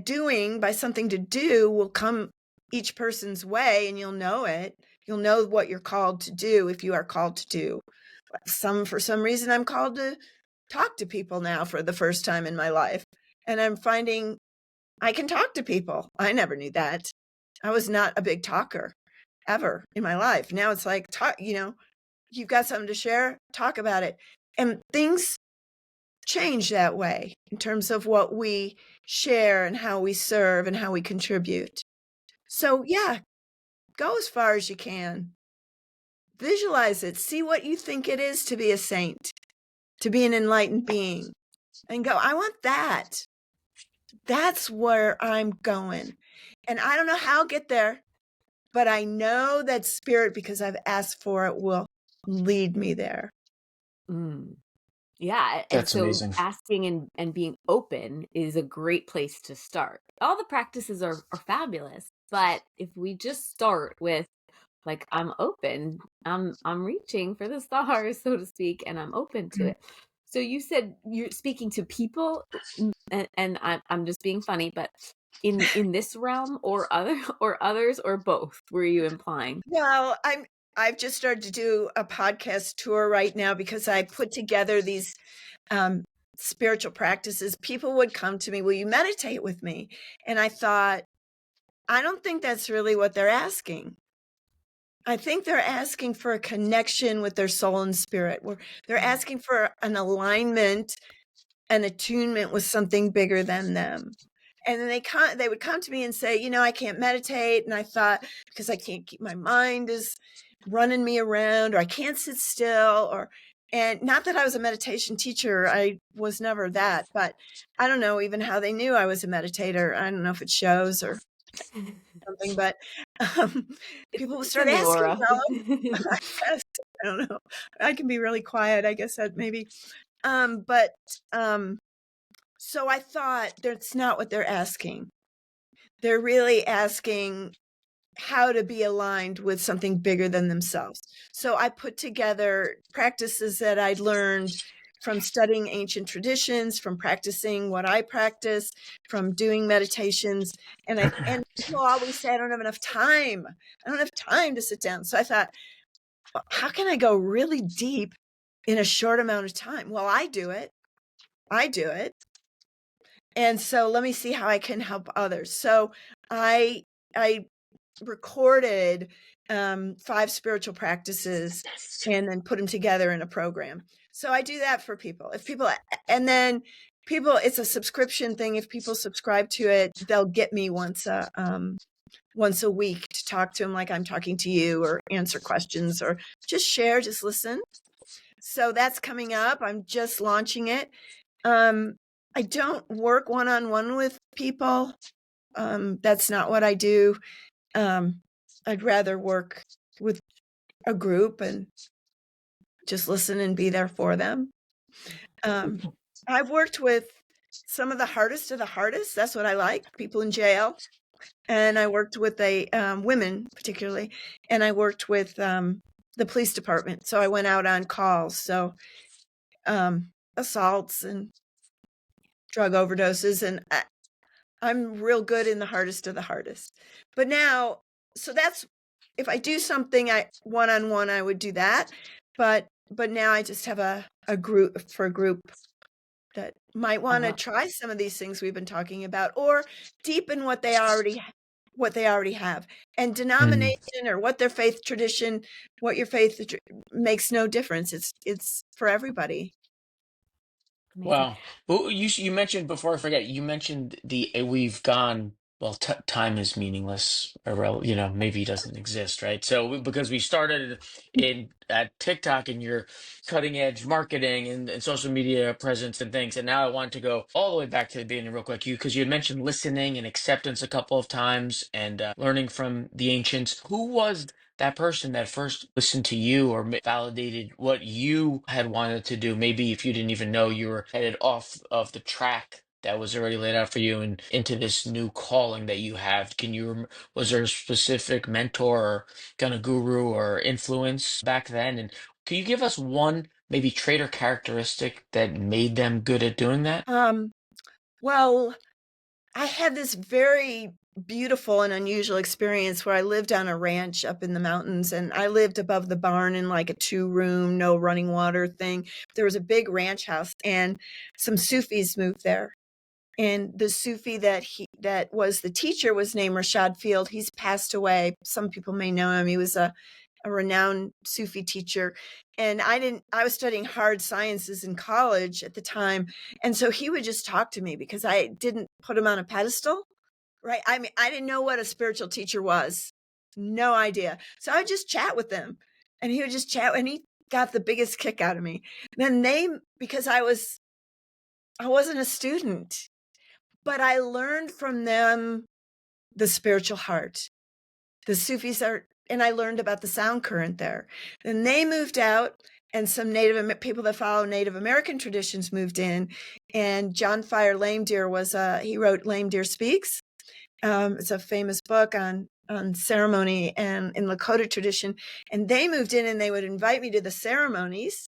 something to do will come each person's way, and you'll know it. You'll know what you're called to do if you are called to do. For some reason, I'm called to talk to people now for the first time in my life. And I'm finding I can talk to people. I never knew that. I was not a big talker ever in my life. Now it's like, talk, you've got something to share, talk about it. And things change that way in terms of what we share and how we serve and how we contribute. So yeah, go as far as you can. Visualize it. See what you think it is to be a saint, to be an enlightened being, and go, I want that. That's where I'm going. And I don't know how I'll get there, but I know that spirit, because I've asked for it, will lead me there. Mm. Yeah. And That's so amazing. asking and being open is a great place to start. All the practices are fabulous, but if we just start with like, I'm open, I'm reaching for the stars, so to speak, and I'm open to it. So you said you're speaking to people, and I'm just being funny, but in this realm or others or both, were you implying? Well, I've just started to do a podcast tour right now because I put together these spiritual practices. People would come to me, will you meditate with me? And I thought, I don't think that's really what they're asking. I think they're asking for a connection with their soul and spirit. They're asking for an alignment, an attunement with something bigger than them. And then they would come to me and say, I can't meditate. And I thought, because I can't keep, my mind is running me around, or I can't sit still, and not that I was a meditation teacher. I was never that, but I don't know even how they knew I was a meditator. I don't know if it shows or something, but people would It's in start the asking, aura. I guess, I don't know. I can be really quiet. I guess that maybe, but so I thought that's not what they're asking. They're really asking how to be aligned with something bigger than themselves. So I put together practices that I'd learned from studying ancient traditions, from practicing what I practice, from doing meditations. And people always say, I don't have enough time. I don't have time to sit down. So I thought, well, how can I go really deep in a short amount of time? Well, I do it. And so let me see how I can help others. So I recorded 5 spiritual practices and then put them together in a program. So I do that for people. And then it's a subscription thing. If people subscribe to it, they'll get me once a week to talk to them like I'm talking to you, or answer questions, or just share, just listen. So that's coming up. I'm just launching it. I don't work one-on-one with people. That's not what I do. I'd rather work with a group and just listen and be there for them. I've worked with some of the hardest of the hardest. That's what I like, people in jail. And I worked with women particularly, and I worked with the police department. So I went out on calls. So assaults and drug overdoses, and I'm real good in the hardest of the hardest. But now, so that's, if I do something one-on-one, I would do that. But now I just have a group that might want to try some of these things we've been talking about, or deepen what they already have. And denomination or what their faith tradition, what your faith makes no difference. It's for everybody. Amazing. Wow. Well, you mentioned, before I forget, you mentioned we've gone, well, t time is meaningless, or maybe it doesn't exist, right? So because we started in at TikTok and your cutting edge marketing and social media presence and things, and now I want to go all the way back to the beginning real quick, because you had mentioned listening and acceptance a couple of times, and learning from the ancients. Who was that person that first listened to you or validated what you had wanted to do? Maybe if you didn't even know you were headed off of the track that was already laid out for you and into this new calling that you have? Was there a specific mentor or kind of guru or influence back then? And can you give us one maybe trait or characteristic that made them good at doing that? Well, I had this very beautiful and unusual experience where I lived on a ranch up in the mountains, and I lived above the barn in like a 2-room, no running water thing. There was a big ranch house, and some Sufis moved there. And the Sufi that was the teacher was named Rashad Field. He's passed away. Some people may know him. He was a renowned Sufi teacher. And I was studying hard sciences in college at the time. And so he would just talk to me because I didn't put him on a pedestal, right? I mean, I didn't know what a spiritual teacher was. No idea. So I would just chat with them, and he would just chat, and he got the biggest kick out of me. Because I wasn't a student, but I learned from them the spiritual heart. The Sufis and I learned about the sound current there. Then they moved out, and some people that follow Native American traditions moved in. And John Fire Lame Deer he wrote Lame Deer Speaks. It's a famous book on ceremony and in Lakota tradition. And they moved in, and they would invite me to the ceremonies.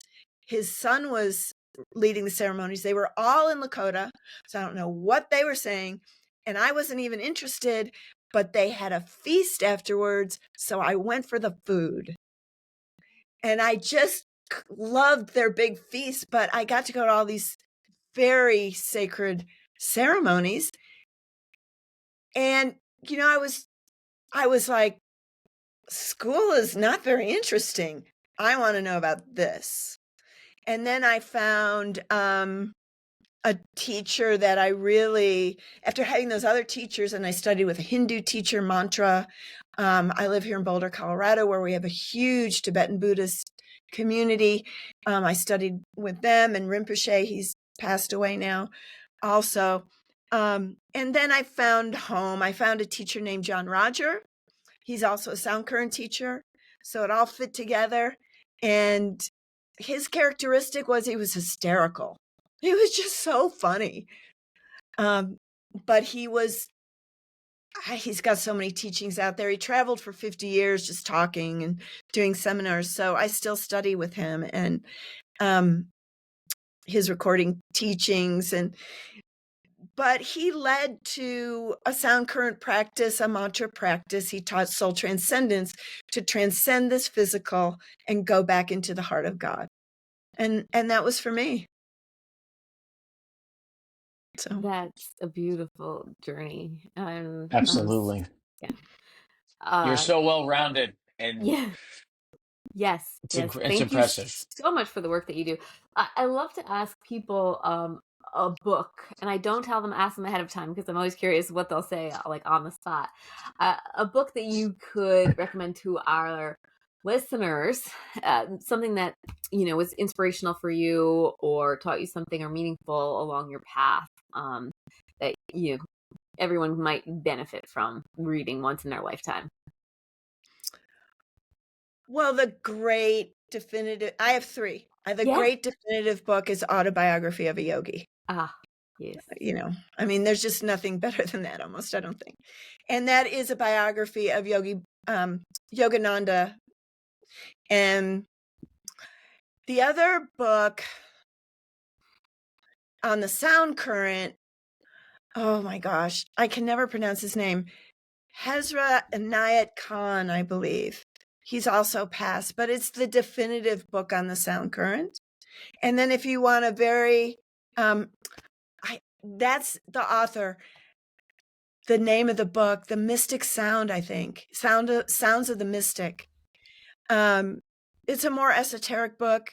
His son was leading the ceremonies. They were all in Lakota, so I don't know what they were saying, and I wasn't even interested, but they had a feast afterwards, so I went for the food. And I just loved their big feast, but I got to go to all these very sacred ceremonies. And I was like, school is not very interesting. I want to know about this. And then I found a teacher that I really, after having those other teachers, and I studied with a Hindu teacher, mantra. I live here in Boulder, Colorado, where we have a huge Tibetan Buddhist community. I studied with them, and Rinpoche, he's passed away now also. And then I found home. I found a teacher named John Roger. He's also a sound current teacher. So it all fit together. And his characteristic was he was hysterical. He was just so funny. But he's got so many teachings out there. He traveled for 50 years just talking and doing seminars. So I still study with him and his recording teachings. But he led to a sound current practice, a mantra practice. He taught soul transcendence to transcend this physical and go back into the heart of God. And that was for me. So That's a beautiful journey. Absolutely. You're Yeah. so well-rounded, and Yeah. Yes. it's Thank you impressive. so much for the work that you do. I love to ask people a book, and I don't ask them ahead of time because I'm always curious what they'll say, like on the spot. A book that you could recommend to our listeners, something that was inspirational for you or taught you something or meaningful along your path, that everyone might benefit from reading once in their lifetime. Well, the great definitive, I have 3. Great definitive book is Autobiography of a Yogi. Yes. I mean, there's just nothing better than that almost, I don't think. And that is a biography of Yogananda. And the other book on the sound current, oh my gosh, I can never pronounce his name. Hezra Inayat Khan, I believe. He's also passed, but it's the definitive book on the sound current. And then if you want a very, that's the author, the name of the book, The Mystic Sound, I think. Sounds of the Mystic. It's a more esoteric book.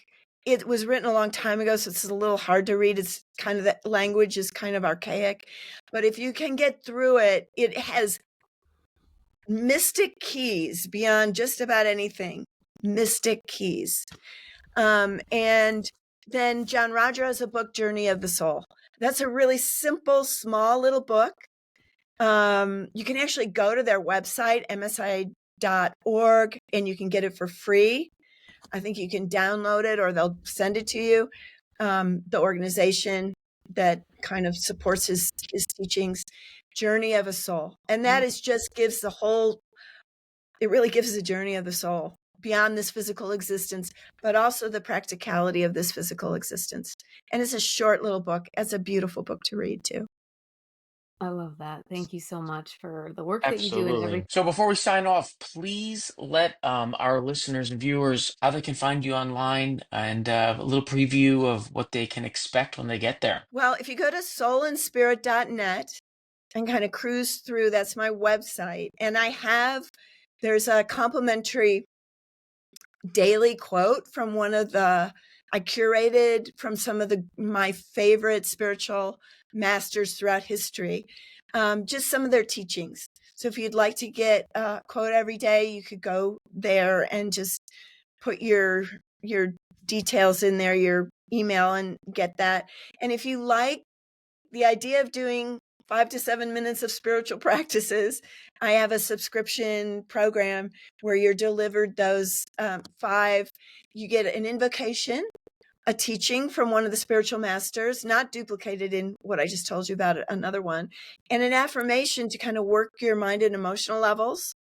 It was written a long time ago, so it's a little hard to read. It's kind of, the language is kind of archaic. But if you can get through it, it has mystic keys beyond just about anything. Mystic keys. And then John Roger has a book, Journey of the Soul. That's a really simple, small little book. You can actually go to their website, msi.org, and you can get it for free. I think you can download it or they'll send it to you. The organization. that kind of supports his teachings, Journey of a Soul. And that is just gives the whole, it really gives the journey of the soul beyond this physical existence, but also the practicality of this physical existence. And it's a short little book. It's a beautiful book to read too. I love that. Thank you so much for the work that you do and Absolutely. everything. So before we sign off, please let our listeners and viewers how they can find you online and a little preview of what they can expect when they get there. Well, if you go to soulandspirit.net and kind of cruise through, that's my website. And there's a complimentary daily quote from I curated from some of my favorite spiritual masters throughout history, just some of their teachings. So if you'd like to get a quote every day, you could go there and just put your details in there, your email, and get that. And if you like the idea of doing 5 to 7 minutes of spiritual practices, I have a subscription program where you're delivered those 5. You get an invocation, a teaching from one of the spiritual masters, not duplicated in what I just told you about another one, and an affirmation to kind of work your mind and emotional levels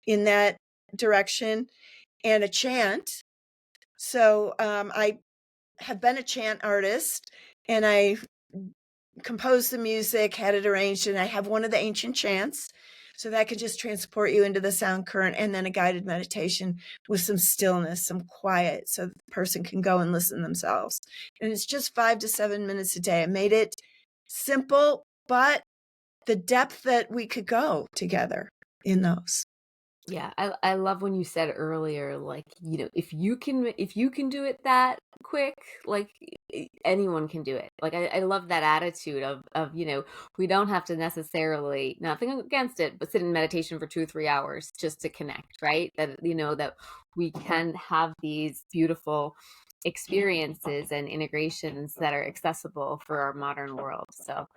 in that direction, and a chant. So I have been a chant artist, and I composed the music, had it arranged, and I have one of the ancient chants. So that can just transport you into the sound current, and then a guided meditation with some stillness, some quiet, so the person can go and listen themselves. And it's just 5 to 7 minutes a day. I made it simple, but the depth that we could go together in those. Yeah, I love when you said earlier, like, if you can do it that quick, like anyone can do it. Like I love that attitude of, we don't have to necessarily, nothing against it, but sit in meditation for 2 or 3 hours just to connect, right? That, that we can have these beautiful experiences and integrations that are accessible for our modern world. So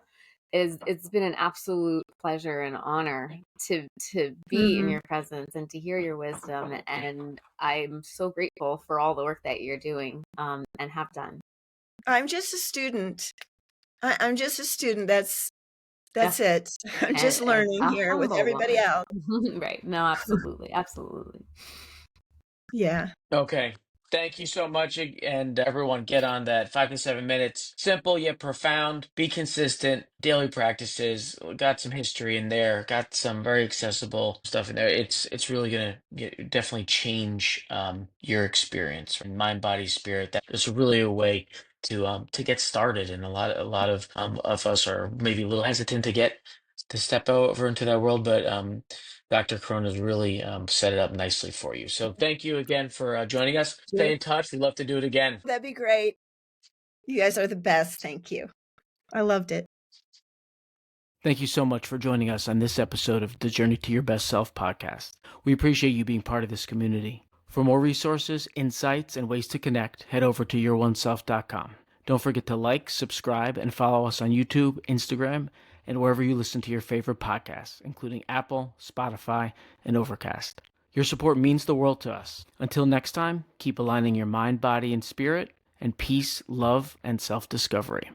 it's been an absolute pleasure and honor to be in your presence and to hear your wisdom, and I'm so grateful for all the work that you're doing and have done. I'm just a student. I'm just a student. That's it. I'm just And learning a here with humble everybody one. else. Right. No, absolutely. Absolutely. Yeah. Okay. Thank you so much. And everyone, get on that 5 to 7 minutes. Simple yet profound. Be consistent. Daily practices. Got some history in there. Got some very accessible stuff in there. It's really gonna definitely change your experience from mind, body, spirit. That's really a way to get started. And a lot of us are maybe a little hesitant to step over into that world, but Dr. Corona's really set it up nicely for you. So thank you again for joining us. Stay in touch. We'd love to do it again. That'd be great. You guys are the best. Thank you. I loved it. Thank you so much for joining us on this episode of the Journey to Your Best Self podcast. We appreciate you being part of this community. For more resources, insights, and ways to connect, head over to youroneself.com. Don't forget to like, subscribe, and follow us on YouTube, Instagram, and wherever you listen to your favorite podcasts, including Apple, Spotify, and Overcast. Your support means the world to us. Until next time, keep aligning your mind, body, and spirit, and peace, love, and self-discovery.